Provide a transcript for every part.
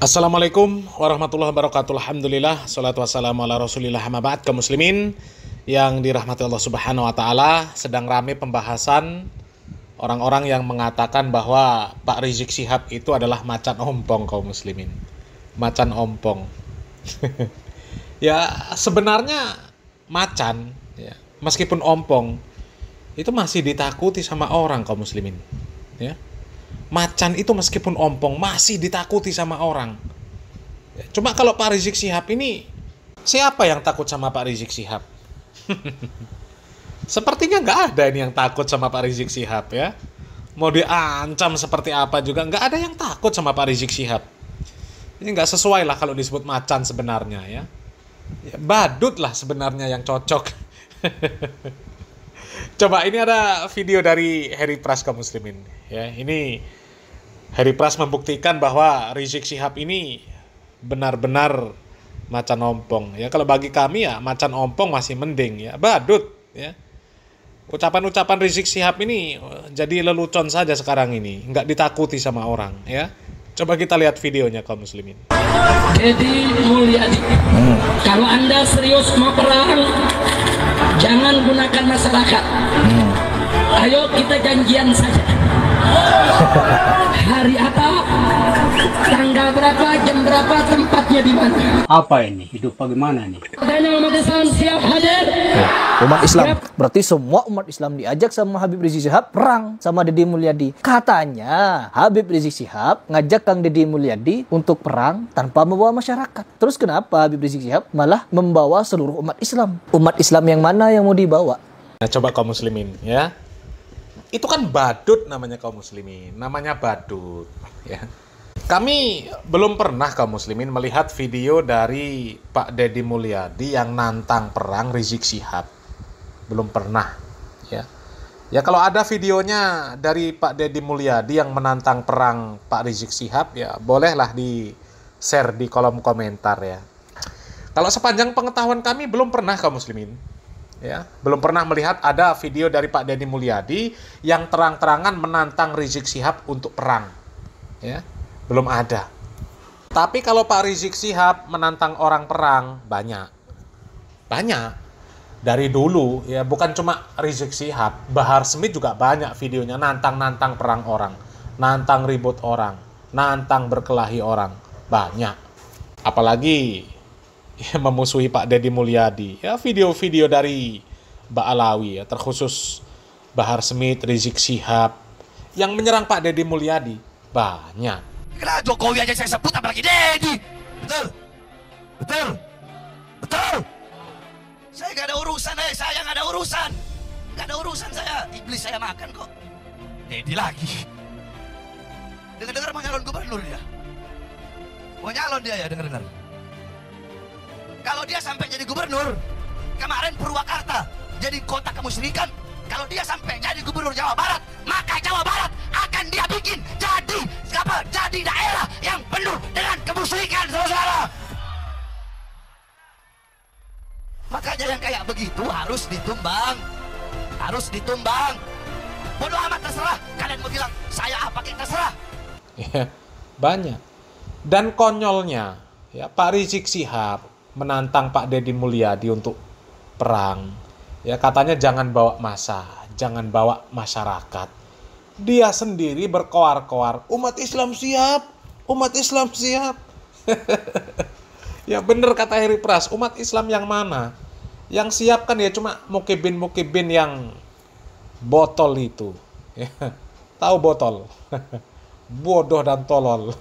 Assalamualaikum warahmatullahi wabarakatuh. Alhamdulillah, salatu wassalamu ala rasulillah, amma ba'd. Kaum muslimin yang dirahmati Allah subhanahu wa ta'ala, sedang ramai pembahasan orang-orang yang mengatakan bahwa Pak Rizik Syihab itu adalah macan ompong. Kaum muslimin, macan ompong. Ya sebenarnya macan ya, meskipun ompong itu masih ditakuti sama orang, kaum muslimin ya. Macan itu meskipun ompong masih ditakuti sama orang. Cuma kalau Pak Rizik Syihab ini, siapa yang takut sama Pak Rizik Syihab? Sepertinya nggak ada ini yang takut sama Pak Rizik Syihab ya. Mau diancam seperti apa juga nggak ada yang takut sama Pak Rizik Syihab. Ini nggak sesuai lah kalau disebut macan sebenarnya ya. Badut lah sebenarnya yang cocok. Coba ini ada video dari Heri Pras, kaum muslimin ya. Ini Heri Pras membuktikan bahwa Rizik Syihab ini benar-benar macan ompong ya. Kalau bagi kami ya macan ompong masih mending ya, badut ya. Ucapan-ucapan Rizik Syihab ini jadi lelucon saja sekarang ini, nggak ditakuti sama orang ya. Coba kita lihat videonya, kaum muslimin. Deddy Mulyadi, kalau Anda serius mau perang, jangan gunakan masyarakat. Ayo kita janjian saja. Hari apa, tanggal berapa, jam berapa, tempatnya di mana. Apa ini? Hidup bagaimana nih? Dan umat Islam siap hadir. Umat Islam, berarti semua umat Islam diajak sama Habib Rizik Syihab perang sama Deddy Mulyadi. Katanya Habib Rizik Syihab ngajak Kang Deddy Mulyadi untuk perang tanpa membawa masyarakat. Terus kenapa Habib Rizik Syihab malah membawa seluruh umat Islam? Umat Islam yang mana yang mau dibawa? Nah, coba kaum muslimin ya. Itu kan badut namanya, kaum muslimin. Namanya badut ya. Kami belum pernah, kaum muslimin, melihat video dari Pak Deddy Mulyadi yang nantang perang Rizik Syihab. Belum pernah ya. Ya kalau ada videonya dari Pak Deddy Mulyadi yang menantang perang Pak Rizik Syihab ya bolehlah di-share di kolom komentar ya. Kalau sepanjang pengetahuan kami belum pernah, kaum muslimin. Ya, belum pernah melihat ada video dari Pak Deddy Mulyadi yang terang-terangan menantang Rizik Syihab untuk perang. Ya, belum ada. Tapi kalau Pak Rizik Syihab menantang orang perang, banyak. Dari dulu, ya bukan cuma Rizik Syihab, Bahar Smith juga banyak videonya nantang-nantang perang orang, nantang ribut orang, nantang berkelahi orang, banyak. Apalagi ya, memusuhi Pak Deddy Mulyadi. Ya video-video dari Mbak Alawi ya, terkhusus Bahar Smith, Rizik Syihab yang menyerang Pak Deddy Mulyadi banyak. Kenapa Jokowi aja saya sebut apalagi Deddy? Betul? Betul? Betul? Saya gak ada urusan, saya gak ada urusan. Gak ada urusan saya, iblis saya makan kok. Deddy lagi. Dengar-dengar mau nyalon gubernur dia. Mau nyalon dia ya, dengar-dengar. Kalau dia sampai jadi gubernur, kemarin Purwakarta jadi kota kemusyrikan. Kalau dia sampai jadi gubernur Jawa Barat, maka Jawa Barat akan dia bikin jadi daerah yang penuh dengan kemusyrikan, saudara. Makanya yang kayak begitu harus ditumbang. Harus ditumbang. Bodoh amat, terserah. Kalian mau bilang saya apa, kita terserah. Ya, banyak. Dan konyolnya, ya Pak Rizik Syihab menantang Pak Deddy Mulyadi untuk perang. Ya katanya jangan bawa massa, jangan bawa masyarakat. Dia sendiri berkoar-koar, umat Islam siap, umat Islam siap. Ya bener kata Heri Pras, umat Islam yang mana? Yang siap kan ya cuma mukibin-mukibin yang botol itu. Ya, tahu botol? Bodoh dan tolol.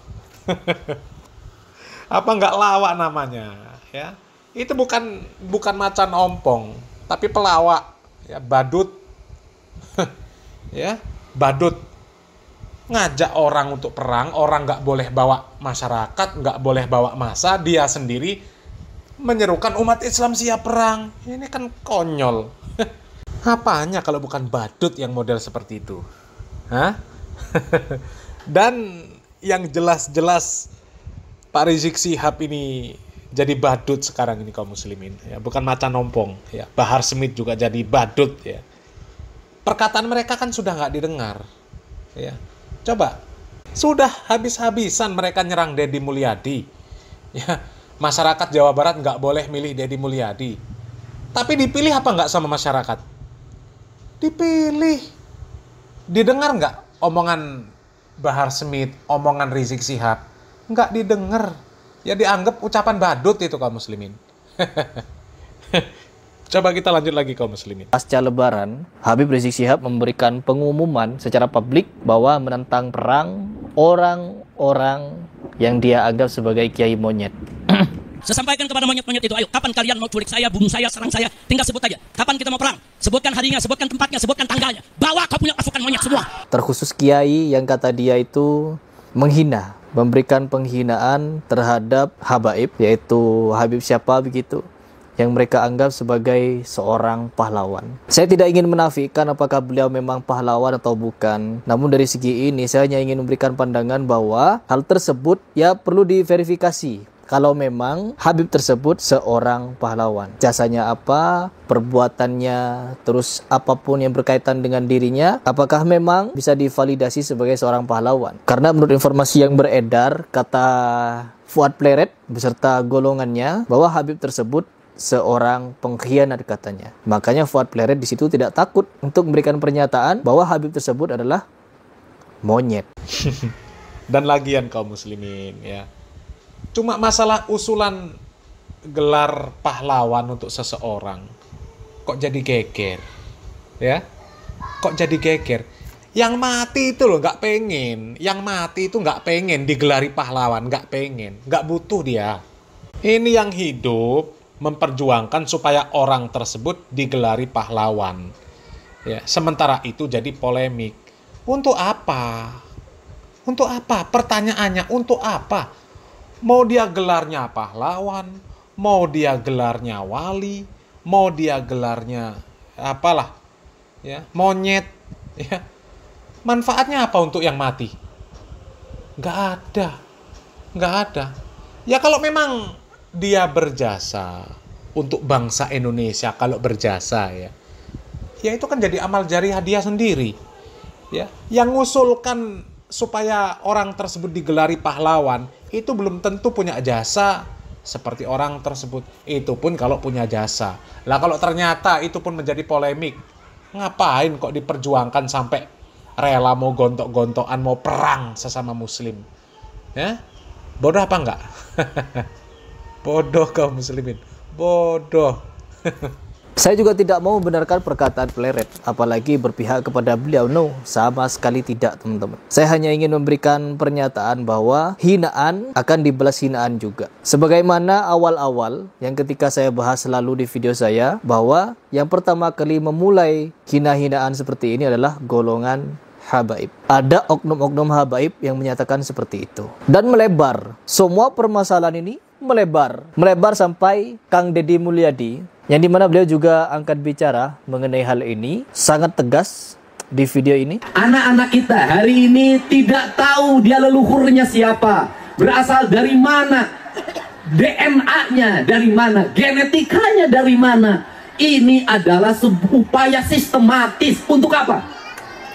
Apa nggak lawak namanya? Ya, itu bukan macan ompong, tapi pelawak, ya badut, ya badut ngajak orang untuk perang, orang nggak boleh bawa masyarakat, nggak boleh bawa massa, dia sendiri menyerukan umat Islam siap perang. Ini kan konyol. Apanya kalau bukan badut yang model seperti itu? Hah? Dan yang jelas-jelas Pak Rizik Syihab ini jadi badut sekarang ini, kaum muslimin ya, bukan macan ompong ya. Bahar Smith juga jadi badut ya. Perkataan mereka kan sudah nggak didengar ya. Coba Sudah habis-habisan mereka nyerang Deddy Mulyadi. Ya, masyarakat Jawa Barat nggak boleh milih Deddy Mulyadi. Tapi dipilih apa nggak sama masyarakat? Dipilih. Didengar nggak omongan Bahar Smith, omongan Rizik Syihab? Nggak didengar. Ya dianggap ucapan badut itu kaum muslimin. Coba kita lanjut lagi kaum muslimin. Pasca Lebaran, Habib Rizik Syihab memberikan pengumuman secara publik bahwa menentang perang orang-orang yang dia anggap sebagai kiai monyet. Saya sampaikan kepada monyet-monyet itu, ayo, kapan kalian mau culik saya, bunuh saya, serang saya, tinggal sebut aja. Kapan kita mau perang? Sebutkan harinya, sebutkan tempatnya, sebutkan tanggalnya. Bawa kau punya pasukan monyet semua. Terkhusus kiai yang kata dia itu menghina, memberikan penghinaan terhadap habaib, yaitu Habib siapa begitu, yang mereka anggap sebagai seorang pahlawan. Saya tidak ingin menafikan apakah beliau memang pahlawan atau bukan. Namun dari segi ini saya hanya ingin memberikan pandangan bahwa hal tersebut ya perlu diverifikasi. Kalau memang Habib tersebut seorang pahlawan, jasanya apa, perbuatannya, terus apapun yang berkaitan dengan dirinya, apakah memang bisa divalidasi sebagai seorang pahlawan? Karena menurut informasi yang beredar, kata Fuad Pleret beserta golongannya bahwa Habib tersebut seorang pengkhianat katanya. Makanya Fuad Pleret di situ tidak takut untuk memberikan pernyataan bahwa Habib tersebut adalah monyet. Dan lagian kaum muslimin ya. Cuma masalah usulan gelar pahlawan untuk seseorang kok jadi geger. Ya. Kok jadi geger? Yang mati itu loh nggak pengen. Yang mati itu nggak pengen digelari pahlawan, nggak pengen, nggak butuh dia. Ini yang hidup memperjuangkan supaya orang tersebut digelari pahlawan. Ya, sementara itu jadi polemik. Untuk apa? Untuk apa? Pertanyaannya untuk apa? Mau dia gelarnya pahlawan, mau dia gelarnya wali, mau dia gelarnya apalah, ya, monyet, ya. Manfaatnya apa untuk yang mati? Nggak ada. Nggak ada. Ya kalau memang dia berjasa untuk bangsa Indonesia, kalau berjasa ya itu kan jadi amal jariah dia sendiri. Ya, yang ngusulkan supaya orang tersebut digelari pahlawan itu belum tentu punya jasa seperti orang tersebut. Itu pun kalau punya jasa. Lah kalau ternyata itu pun menjadi polemik, ngapain kok diperjuangkan sampai rela mau gontok-gontokan, mau perang sesama muslim? Ya? Bodoh apa enggak? Bodoh kaum muslimin. Bodoh. Saya juga tidak mau membenarkan perkataan Pleret, apalagi berpihak kepada beliau. No, sama sekali tidak teman-teman. Saya hanya ingin memberikan pernyataan bahwa hinaan akan dibalas hinaan juga. Sebagaimana awal-awal yang ketika saya bahas selalu di video saya, bahwa yang pertama kali memulai hina-hinaan seperti ini adalah golongan habaib. Ada oknum-oknum habaib yang menyatakan seperti itu. Dan melebar. Semua permasalahan ini melebar sampai Kang Deddy Mulyadi, yang dimana beliau juga angkat bicara mengenai hal ini, sangat tegas di video ini. Anak-anak kita hari ini tidak tahu dia leluhurnya siapa, berasal dari mana, DNA-nya dari mana, genetikanya dari mana. Ini adalah sebuah upaya sistematis untuk apa?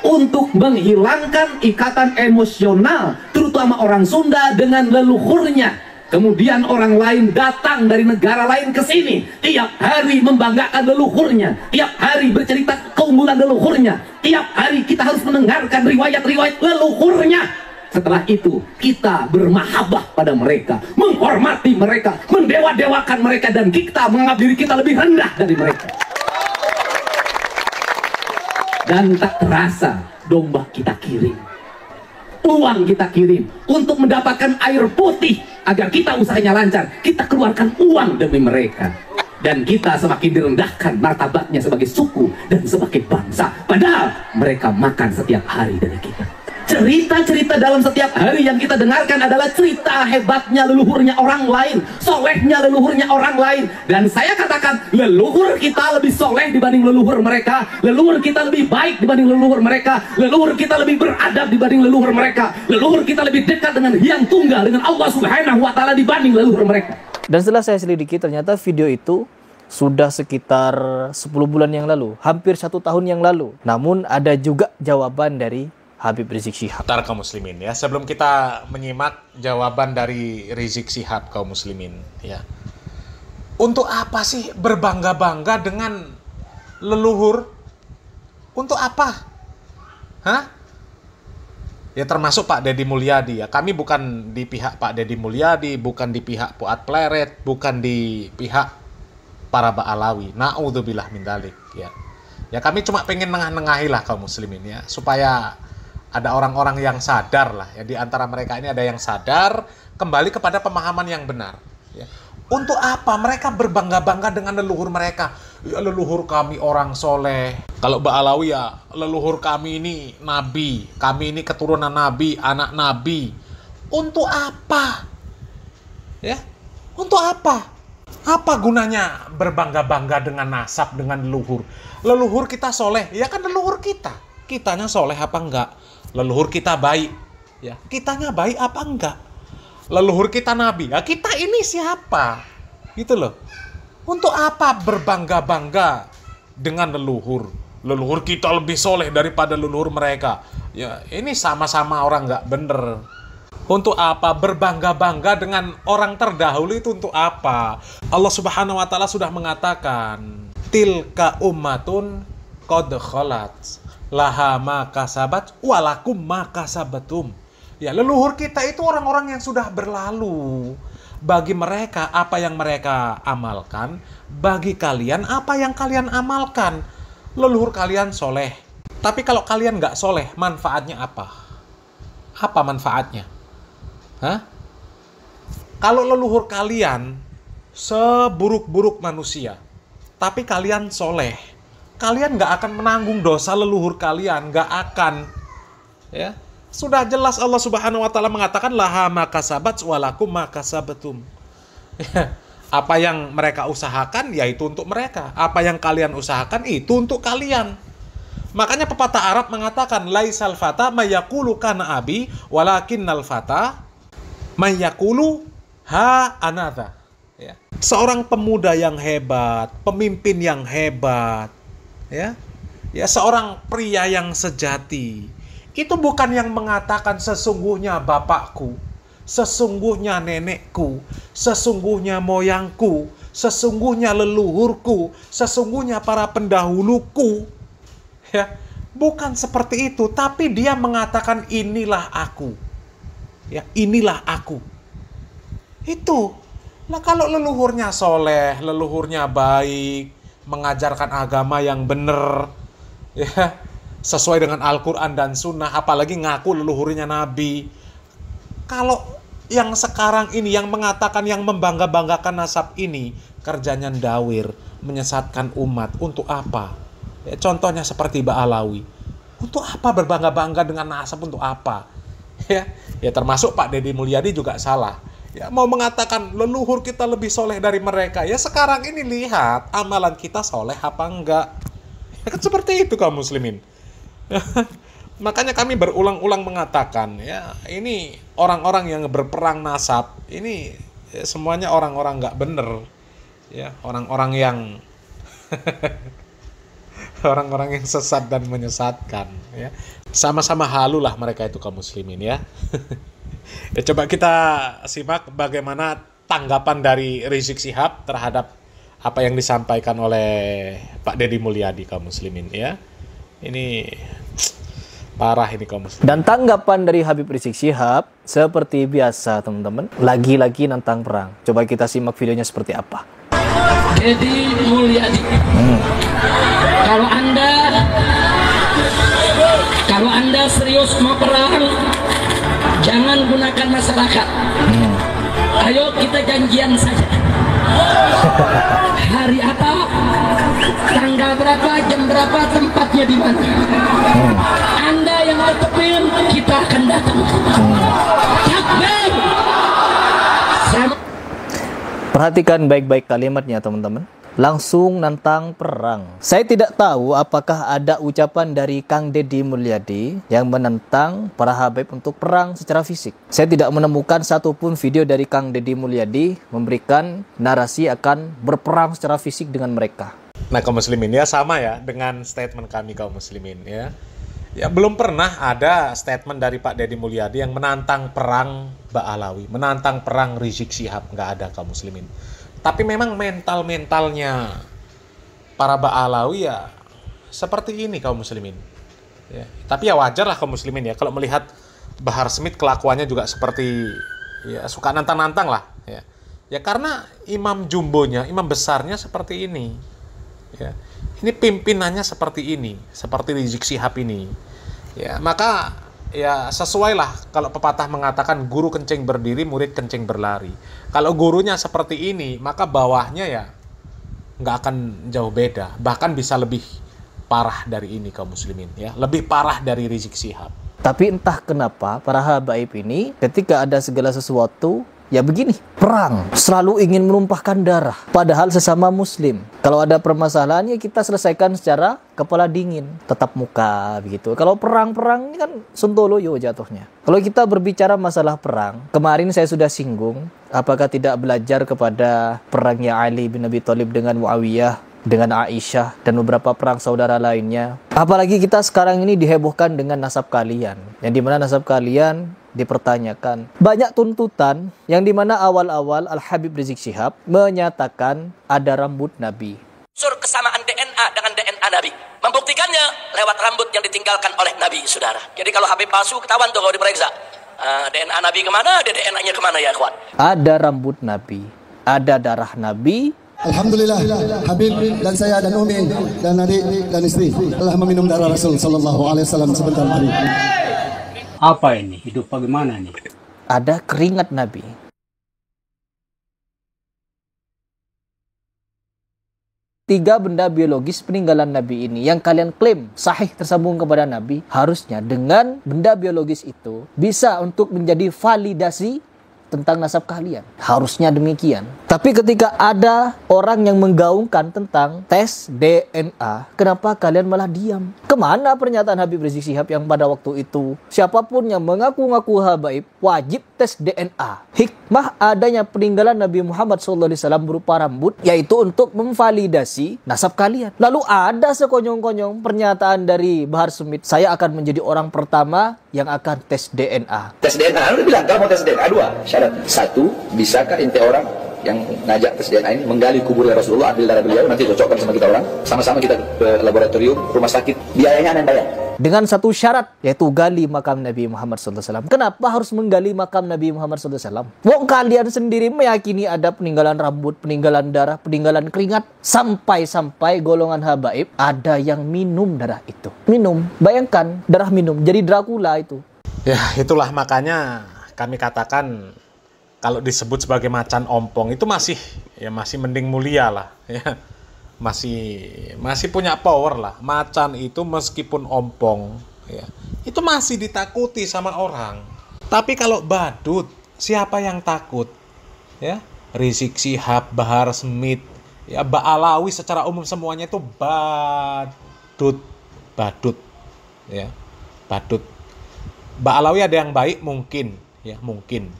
Untuk menghilangkan ikatan emosional, terutama orang Sunda dengan leluhurnya. Kemudian orang lain datang dari negara lain ke sini, tiap hari membanggakan leluhurnya, tiap hari bercerita keunggulan leluhurnya, tiap hari kita harus mendengarkan riwayat-riwayat leluhurnya. Setelah itu kita bermahabbah pada mereka, menghormati mereka, mendewa-dewakan mereka, dan kita menganggap diri kita lebih rendah dari mereka. Dan tak terasa domba kita kirim, uang kita kirim untuk mendapatkan air putih agar kita usahanya lancar. Kita keluarkan uang demi mereka, dan kita semakin direndahkan martabatnya sebagai suku dan sebagai bangsa, padahal mereka makan setiap hari dari kita. Cerita-cerita dalam setiap hari yang kita dengarkan adalah cerita hebatnya leluhurnya orang lain, solehnya leluhurnya orang lain. Dan saya katakan, leluhur kita lebih soleh dibanding leluhur mereka, leluhur kita lebih baik dibanding leluhur mereka, leluhur kita lebih beradab dibanding leluhur mereka, leluhur kita lebih dekat dengan Hyang Tunggal, dengan Allah Subhanahu wa Ta'ala dibanding leluhur mereka. Dan setelah saya selidiki, ternyata video itu sudah sekitar 10 bulan yang lalu, hampir 1 tahun yang lalu. Namun ada juga jawaban dari Habib Rizik Syihab. Bentar kaum muslimin ya, sebelum kita menyimak jawaban dari Rizik Syihab kaum muslimin ya. Untuk apa sih berbangga-bangga dengan leluhur? Untuk apa? Hah? Ya termasuk Pak Deddy Mulyadi ya. Kami bukan di pihak Pak Deddy Mulyadi, bukan di pihak Fuad Pleret, bukan di pihak para Ba'alawi. Na'udzubillah min dzalik ya. Ya kami cuma pengen nengah-nengahi lah kaum muslimin ya, supaya ada orang-orang yang sadar lah ya, di antara mereka ini ada yang sadar kembali kepada pemahaman yang benar ya. Untuk apa mereka berbangga-bangga dengan leluhur mereka? Ya, leluhur kami orang soleh. Kalau Ba'alawi ya, leluhur kami ini nabi, kami ini keturunan nabi, anak nabi. Untuk apa? Ya, untuk apa? Apa gunanya berbangga-bangga dengan nasab, dengan leluhur? Leluhur kita soleh, ya kan leluhur kita. Kitanya soleh apa enggak? Leluhur kita baik, ya kitanya baik apa enggak? Leluhur kita nabi, ya kita ini siapa? Gitu loh. Untuk apa berbangga-bangga dengan leluhur? Leluhur kita lebih soleh daripada leluhur mereka. Ya ini sama-sama orang enggak bener. Untuk apa berbangga-bangga dengan orang terdahulu itu untuk apa? Allah Subhanahu wa taala sudah mengatakan, tilka ummatun qad khalat laha ma kasabat walakum ma kasabatum. Ya, leluhur kita itu orang-orang yang sudah berlalu. Bagi mereka apa yang mereka amalkan, bagi kalian apa yang kalian amalkan. Leluhur kalian soleh. Tapi kalau kalian nggak soleh, manfaatnya apa? Apa manfaatnya? Hah? Kalau leluhur kalian seburuk-buruk manusia, tapi kalian soleh, kalian nggak akan menanggung dosa leluhur kalian, nggak akan. Ya, sudah jelas Allah Subhanahu Wa Taala mengatakan laha makasabat walakum makasabatum. Ya, apa yang mereka usahakan, yaitu untuk mereka. Apa yang kalian usahakan itu untuk kalian. Makanya pepatah Arab mengatakan laisal fata mayakulu kana abi, walakinnal fata mayakulu ha anadha. Ya. Seorang pemuda yang hebat, pemimpin yang hebat, ya seorang pria yang sejati itu bukan yang mengatakan sesungguhnya bapakku, sesungguhnya nenekku, sesungguhnya moyangku, sesungguhnya leluhurku, sesungguhnya para pendahuluku, ya bukan seperti itu, tapi dia mengatakan inilah aku, ya inilah aku. Itu lah, kalau leluhurnya soleh, leluhurnya baik, mengajarkan agama yang benar, ya sesuai dengan Al-Quran dan Sunnah, apalagi ngaku leluhurnya Nabi. Kalau yang sekarang ini, yang mengatakan, yang membangga-banggakan nasab ini, kerjanya ndawir, menyesatkan umat. Untuk apa? Ya, contohnya seperti Ba'alawi. Untuk apa berbangga-bangga dengan nasab? Untuk apa? Ya termasuk Pak Deddy Mulyadi juga salah. Ya, mau mengatakan leluhur kita lebih soleh dari mereka. Ya sekarang ini lihat amalan kita soleh apa enggak. Ya, kan seperti itu kaum muslimin. Makanya kami berulang-ulang mengatakan, ya ini orang-orang yang berperang nasab ini ya, semuanya orang-orang nggak bener, ya orang-orang yang orang-orang yang sesat dan menyesatkan, ya sama-sama halulah mereka itu kaum muslimin ya. Ya coba kita simak bagaimana tanggapan dari Rizik Syihab terhadap apa yang disampaikan oleh Pak Deddy Mulyadi kaum muslimin ya. Ini parah ini kaum muslimin. Dan tanggapan dari Habib Rizik Syihab seperti biasa teman-teman, lagi-lagi nantang perang. Coba kita simak videonya seperti apa. Deddy Mulyadi, kalau anda serius mau perang, jangan gunakan masyarakat. Ayo kita janjian saja. Hari apa, tanggal berapa, jam berapa, tempatnya di mana. Anda yang mau tepin, kita akan datang. Takbir. Perhatikan baik-baik kalimatnya teman-teman. Langsung nantang perang. Saya tidak tahu apakah ada ucapan dari Kang Deddy Mulyadi yang menentang para Habib untuk perang secara fisik. Saya tidak menemukan satupun video dari Kang Deddy Mulyadi memberikan narasi akan berperang secara fisik dengan mereka. Nah kaum muslimin ya, sama ya dengan statement kami kaum muslimin ya. Ya, belum pernah ada statement dari Pak Deddy Mulyadi yang menantang perang Ba'alawi, menantang perang Rizik Syihab. Nggak ada kaum muslimin. Tapi memang mentalnya para Ba'alawi ya seperti ini kaum muslimin. Ya. Tapi ya wajar lah kaum muslimin ya kalau melihat Bahar Smith kelakuannya juga seperti ya suka nantang-nantang lah. Ya. Ya karena imam jumbonya, imam besarnya seperti ini. Ya. Ini pimpinannya seperti ini, seperti Rizik Syihab ini. Ya, maka ya sesuai lah kalau pepatah mengatakan guru kencing berdiri, murid kencing berlari. Kalau gurunya seperti ini, maka bawahnya ya nggak akan jauh beda. Bahkan bisa lebih parah dari ini kaum muslimin. Ya, lebih parah dari Rizik Syihab. Tapi entah kenapa para habaib ini ketika ada segala sesuatu, ya begini, perang selalu ingin menumpahkan darah, padahal sesama muslim. Kalau ada permasalahan ya kita selesaikan secara kepala dingin, tetap muka begitu. Kalau perang-perang ini kan sontoloyo jatuhnya. Kalau kita berbicara masalah perang, kemarin saya sudah singgung, apakah tidak belajar kepada perangnya Ali bin Abi Thalib dengan Muawiyah, dengan Aisyah dan beberapa perang saudara lainnya. Apalagi kita sekarang ini dihebohkan dengan nasab kalian, yang dimana nasab kalian dipertanyakan. Banyak tuntutan yang dimana awal-awal Al-Habib Rizik Syihab menyatakan ada rambut Nabi. Unsur kesamaan DNA dengan DNA Nabi. Membuktikannya lewat rambut yang ditinggalkan oleh Nabi, saudara. Jadi kalau Habib palsu ketahuan tuh kalau diperiksa. DNA Nabi kemana, ada DNA-nya kemana ya kawan? Ada rambut Nabi, ada darah Nabi. Alhamdulillah, Habib dan saya dan Umi dan adik dan istri telah meminum darah Rasul Sallallahu Alaihi Wasallam sebentar tadi. Apa ini? Hidup bagaimana nih? Ada keringat Nabi. Tiga benda biologis peninggalan Nabi ini yang kalian klaim sahih tersambung kepada Nabi, harusnya dengan benda biologis itu bisa untuk menjadi validasi tentang nasab kalian. Harusnya demikian. Tapi ketika ada orang yang menggaungkan tentang tes DNA, kenapa kalian malah diam? Kemana pernyataan Habib Rizik Syihab yang pada waktu itu siapapun yang mengaku-ngaku habaib wajib tes DNA? Hikmah adanya peninggalan Nabi Muhammad SAW berupa rambut, yaitu untuk memvalidasi nasab kalian. Lalu ada sekonyong-konyong pernyataan dari Bahar Smith, saya akan menjadi orang pertama yang akan tes DNA. Tes DNA, lu bilang kalau mau tes DNA dua syarat. Satu, bisakah ente orang yang ngajak tes DNA ini menggali kuburnya Rasulullah, ambil darah beliau, nanti cocokkan sama kita orang, sama-sama kita ke laboratorium, rumah sakit, biayanya yang bayar. Dengan satu syarat, yaitu gali makam Nabi Muhammad SAW. Kenapa harus menggali makam Nabi Muhammad SAW? Wong kalian sendiri meyakini ada peninggalan rambut, peninggalan darah, peninggalan keringat, sampai-sampai golongan habaib ada yang minum darah itu. Minum, bayangkan darah minum, jadi Dracula itu. Ya, itulah makanya kami katakan kalau disebut sebagai macan ompong itu masih mending mulia lah ya. Masih punya power lah. Macan itu meskipun ompong ya, itu masih ditakuti sama orang. Tapi kalau badut, siapa yang takut? Ya, Rizik Syihab, Bahar Smith, ya Ba'alawi secara umum semuanya itu badut. Ya, badut. Ba'alawi ada yang baik mungkin, ya mungkin.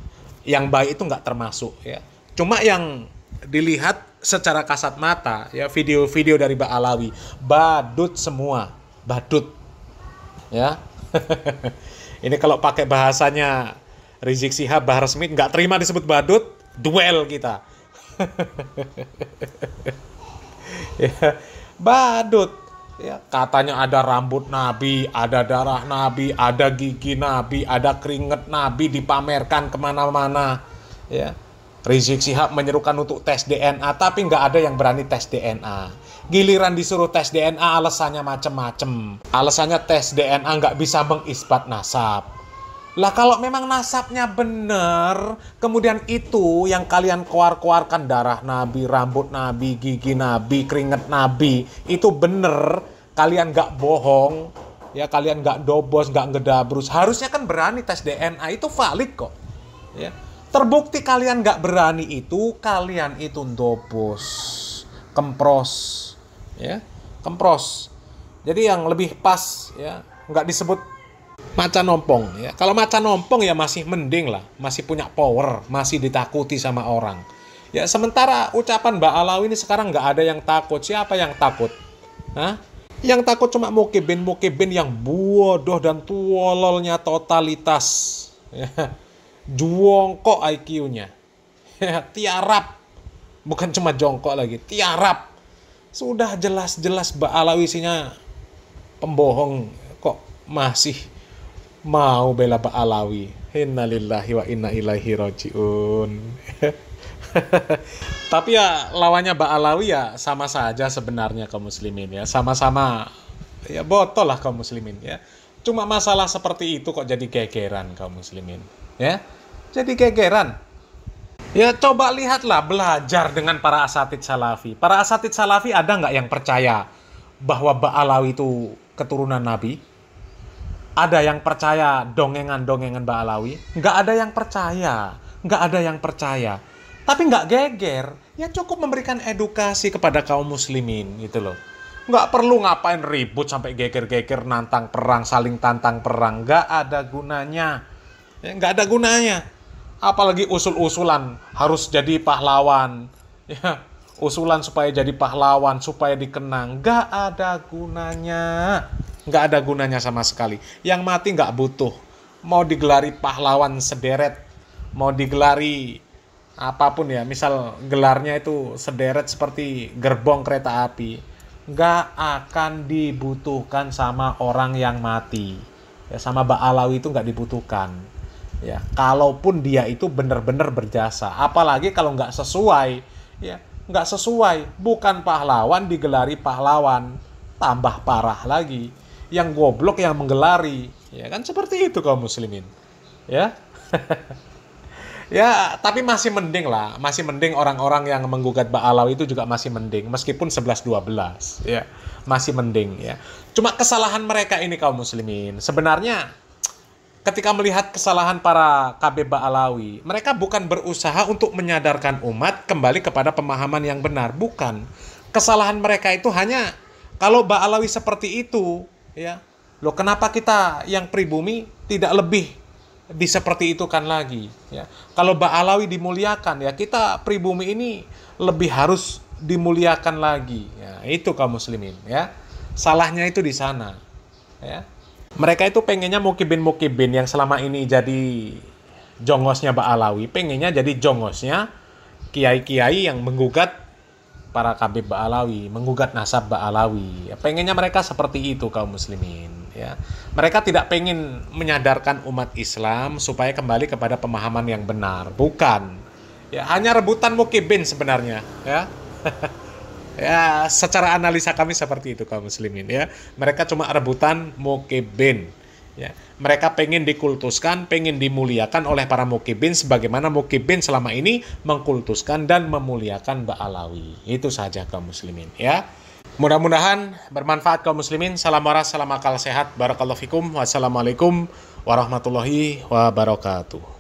Yang baik itu nggak termasuk ya. Cuma yang dilihat secara kasat mata ya, video-video dari Ba'alawi, badut semua, badut. Ya. Ini kalau pakai bahasanya Rizik Syihab, Bahar Smith nggak terima disebut badut, duel kita. Ya, badut. Ya, katanya ada rambut Nabi, ada darah Nabi, ada gigi Nabi, ada keringat Nabi dipamerkan kemana-mana. Ya, Rizik Syihab menyerukan untuk tes DNA, tapi nggak ada yang berani tes DNA. Giliran disuruh tes DNA, alasannya macem-macem. Alasannya tes DNA nggak bisa mengisbat nasab. Lah kalau memang nasabnya bener, kemudian itu yang kalian keluarkan darah Nabi, rambut Nabi, gigi Nabi, keringet Nabi, itu bener, kalian nggak bohong, ya kalian nggak dobos, nggak ngedabrus, harusnya kan berani tes DNA, itu valid kok. Ya. Terbukti kalian nggak berani itu, kalian itu dobos, kempros, ya, kempros. Jadi yang lebih pas, ya, nggak disebut macan ompong ya. Kalau macan ompong ya masih mending lah, masih punya power, masih ditakuti sama orang. Ya sementara ucapan Ba'alawi ini sekarang nggak ada yang takut. Siapa yang takut? Hah? Yang takut cuma mukibin yang bodoh dan tuololnya totalitas. Ya. Jongkok IQ-nya. Ya, tiarap. Bukan cuma jongkok lagi, tiarap. Sudah jelas-jelas Ba'alawi isinya pembohong, kok masih mau bela Ba'alawi. Innalillahi wa inna ilaihi rajiun. Tapi ya lawannya Ba'alawi ya sama saja sebenarnya kaum muslimin ya. Sama-sama ya botol lah kaum muslimin ya. Cuma masalah seperti itu kok jadi gegeran kaum muslimin ya. Jadi gegeran. Ya coba lihatlah, belajar dengan para asatidz salafi. Para asatidz salafi ada nggak yang percaya bahwa Ba'alawi itu keturunan Nabi? Ada yang percaya dongengan-dongengan Ba'alawi? Nggak ada yang percaya. Nggak ada yang percaya. Tapi nggak geger. Ya cukup memberikan edukasi kepada kaum muslimin gitu loh. Nggak perlu ngapain ribut sampai geger-geger, nantang perang, saling tantang perang. Nggak ada gunanya. Ya, nggak ada gunanya. Apalagi usul-usulan harus jadi pahlawan. Ya, usulan supaya jadi pahlawan, supaya dikenang. Nggak ada gunanya. Nggak ada gunanya sama sekali. Yang mati nggak butuh. Mau digelari pahlawan sederet, mau digelari apapun ya, misal gelarnya itu sederet seperti gerbong kereta api, nggak akan dibutuhkan sama orang yang mati. Ya, sama Ba'alawi itu nggak dibutuhkan. Ya, kalaupun dia itu benar-benar berjasa, apalagi kalau nggak sesuai, ya nggak sesuai, bukan pahlawan digelari pahlawan, tambah parah lagi, yang goblok yang menggelari, ya kan seperti itu kaum muslimin, ya. Ya, tapi masih mending lah, masih mending orang-orang yang menggugat Ba'alawi itu juga masih mending, meskipun 11-12, ya masih mending, ya. Cuma kesalahan mereka ini kaum muslimin, sebenarnya ketika melihat kesalahan para KB Ba'alawi, mereka bukan berusaha untuk menyadarkan umat kembali kepada pemahaman yang benar. Bukan. Kesalahan mereka itu hanya, kalau Ba'alawi seperti itu, ya, loh kenapa kita yang pribumi tidak lebih diseperti itu kan lagi? Ya. Kalau Ba'alawi dimuliakan, ya kita pribumi ini lebih harus dimuliakan lagi. Ya, itu kaum muslimin. Ya. Salahnya itu di sana. Ya. Mereka itu pengennya mukibin-mukibin yang selama ini jadi jongosnya Ba'alawi, pengennya jadi jongosnya kiai-kiai yang menggugat para KB Ba'alawi, menggugat nasab Ba'alawi. Ya, pengennya mereka seperti itu kaum muslimin. Ya. Mereka tidak pengen menyadarkan umat Islam supaya kembali kepada pemahaman yang benar. Bukan. Ya, hanya rebutan mukibin sebenarnya. Ya. Ya, secara analisa kami seperti itu kaum muslimin ya. Mereka cuma rebutan mukibin. Ya. Mereka pengen dikultuskan, pengen dimuliakan oleh para mukibin sebagaimana mukibin selama ini mengkultuskan dan memuliakan Ba'alawi. Itu saja kaum muslimin ya. Mudah-mudahan bermanfaat kaum muslimin. Salam waras, salam akal sehat. Barakallahu fikum. Wassalamualaikum warahmatullahi wabarakatuh.